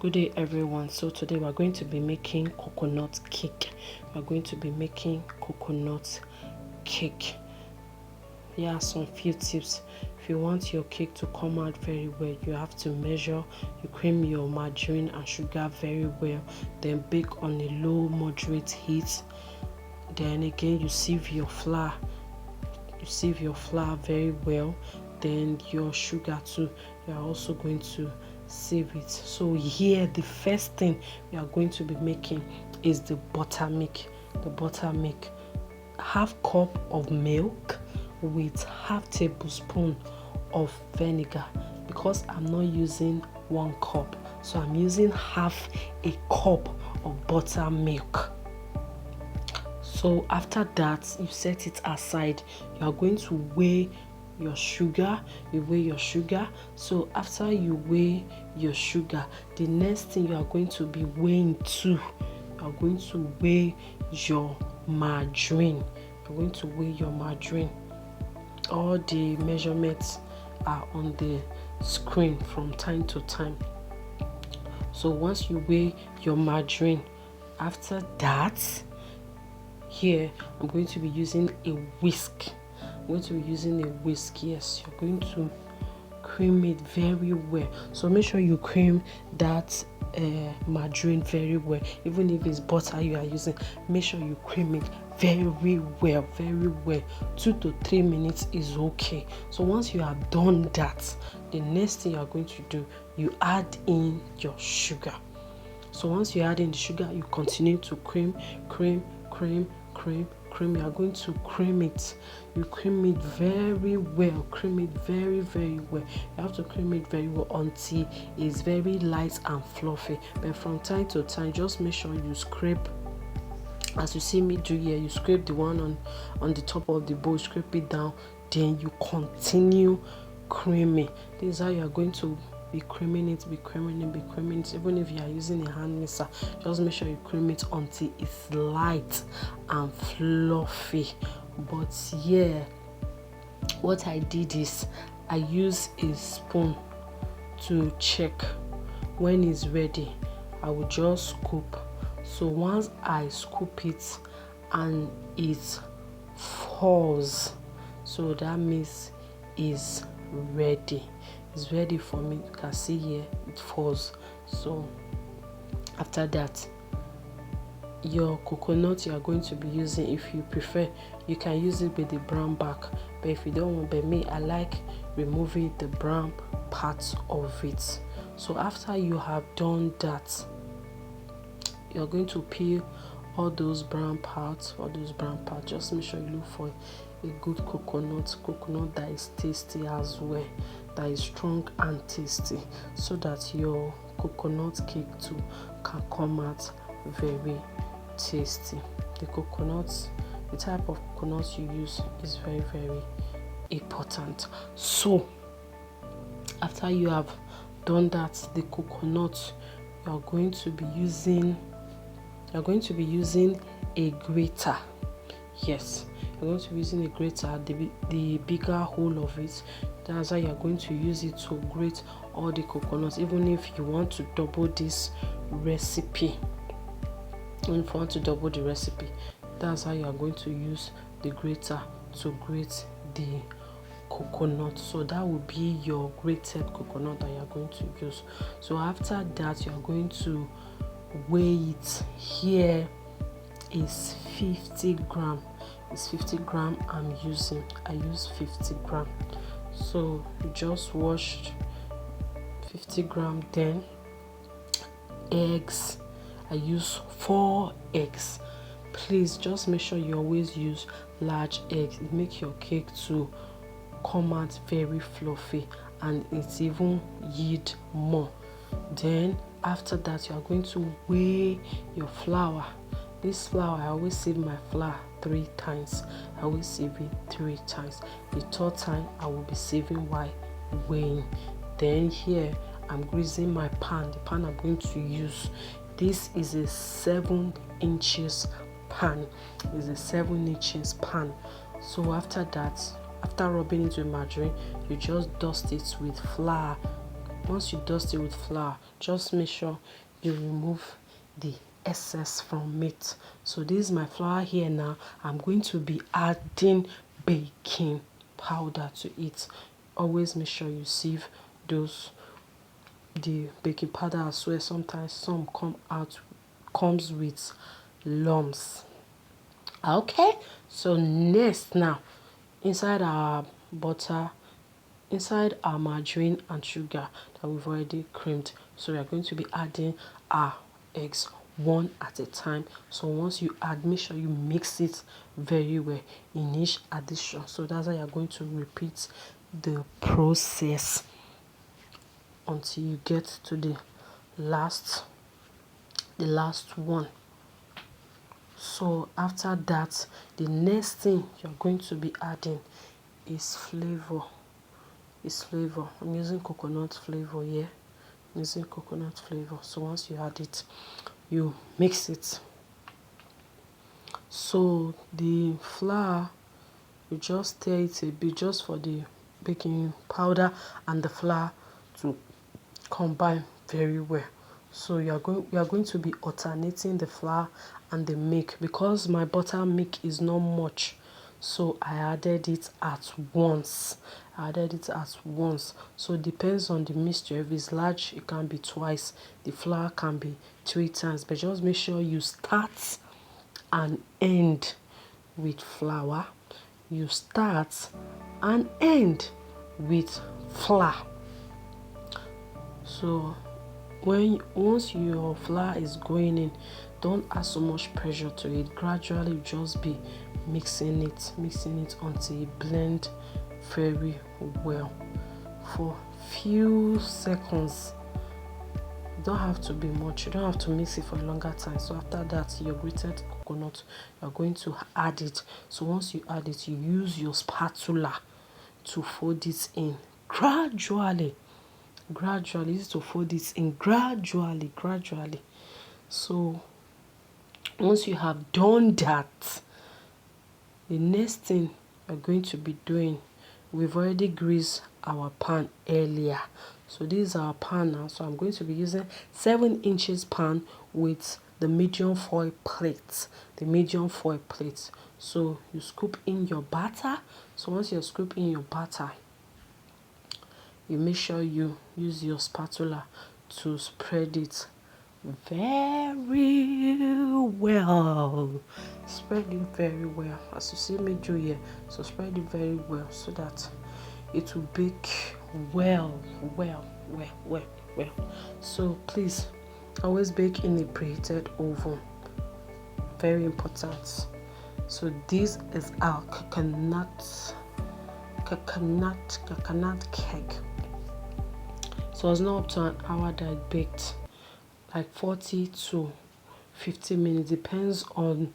Good day everyone. So today we're going to be making coconut cake. We're going to be making coconut cake. Here are some few tips. If you want your cake to come out very well, you have to measure, you cream your margarine and sugar very well, then bake on a low moderate heat. Then again you sieve your flour. You sieve your flour very well. Then your sugar too, you are also going to sieve it. So here the first thing we are going to be making is the buttermilk. The buttermilk, half cup of milk with half tablespoon of vinegar. Because I'm not using 1 cup, so I'm using half a cup of buttermilk. So after that, you set it aside. You are going to weigh your sugar. You weigh your sugar. So after you weigh your sugar, the next thing you are going to be weighing too, you are going to weigh your margarine. You're going to weigh your margarine. All the measurements are on the screen from time to time. So once you weigh your margarine, after that, here I'm going to be using a whisk. Yes, you're going to cream it very well. So make sure you cream that margarine very well. Even if it's butter you are using, make sure you cream it very well. 2 to 3 minutes is okay. So once you have done that, the next thing you are going to do, you add in your sugar. So once you add in the sugar, you continue to cream. You are going to cream it. You cream it very well. Cream it very well. You have to cream it very well until it's very light and fluffy. But from time to time, just make sure you scrape. As you see me do here, you scrape the one on the top of the bowl, scrape it down, then you continue creaming. This is how you are going to be creaming it. Even if you are using a hand mixer, just make sure you cream it until it's light and fluffy. But yeah, what I did is I use a spoon to check when it's ready. I will just scoop. So once I scoop it and it falls, so that means it's ready. It's ready for me. You can see here it falls. So after that, your coconut you are going to be using, if you prefer, you can use it with the brown back, but if you don't want, but me, I like removing the brown parts of it. So after you have done that, you're going to peel all those brown parts. Just make sure you look for a good coconut that is tasty as well, that is strong and tasty, so that your coconut cake too can come out very tasty. The type of coconut you use is very important. So after you have done that, the coconut, you are going to be using a grater. Yes, you're going to be using a grater, the bigger hole of it. That's how you're going to use it to grate all the coconuts. Even if you want to double this recipe, that's how you are going to use the grater to grate the coconut. So that will be your grated coconut that you are going to use. So after that, you are going to weigh it. Here is 50 gram. It's 50 gram I use 50 gram. So you just washed 50 gram. Then eggs, I use 4 eggs. Please just make sure you always use large eggs. It makes your cake to come out very fluffy, and it even yield more. Then after that, you are going to weigh your flour. This flour, I always sieve my flour 3 times. The 3rd time I will be sieving while weighing. Then here I'm greasing my pan. The pan I'm going to use, this is a 7 inches pan. So after that, after rubbing it with margarine, you just dust it with flour. once you dust it with flour, just make sure you remove the excess from it. So this is my flour here now. I'm going to be adding baking powder to it. Always make sure you sieve the baking powder as well. Sometimes some comes with lumps. Okay, so next now, inside our butter, inside our margarine and sugar that we've already creamed, so we are going to be adding our eggs one at a time. So once you add, make sure you mix it very well in each addition. So that's how you're going to repeat the process until you get to the last one. So after that, the next thing you're going to be adding is flavor. I'm using coconut flavor here. I'm using coconut flavor. So once you add it, you mix it. So the flour, you just stir it a bit just for the baking powder and the flour to combine very well. So we are going to be alternating the flour and the milk. Because my butter milk is not much, so I added it at once. So it depends on the mixture. If it's large, it can be twice. The flour can be 3 times. But just make sure you start and end with flour. You start and end with flour. So once your flour is going in, don't add so much pressure to it. Gradually just be mixing it until it blend very well for few seconds. You don't have to be much. You don't have to mix it for a longer time. So after that, your grated coconut, you're going to add it. So once you add it, you use your spatula to fold it in gradually. Use to fold it in gradually. So once you have done that, the next thing you're going to be doing, we've already greased our pan earlier. So this is our pan now. So I'm going to be using 7 inches pan with the medium foil plate. So you scoop in your batter. So once you scoop in your batter, you make sure you use your spatula to spread it very well. Spread it very well, as you see me do here. So spread it very well so that it will bake well. So please always bake in a preheated oven. Very important. So this is our coconut cake. So it's not up to an hour that it baked, like 40 to 50 minutes, depends on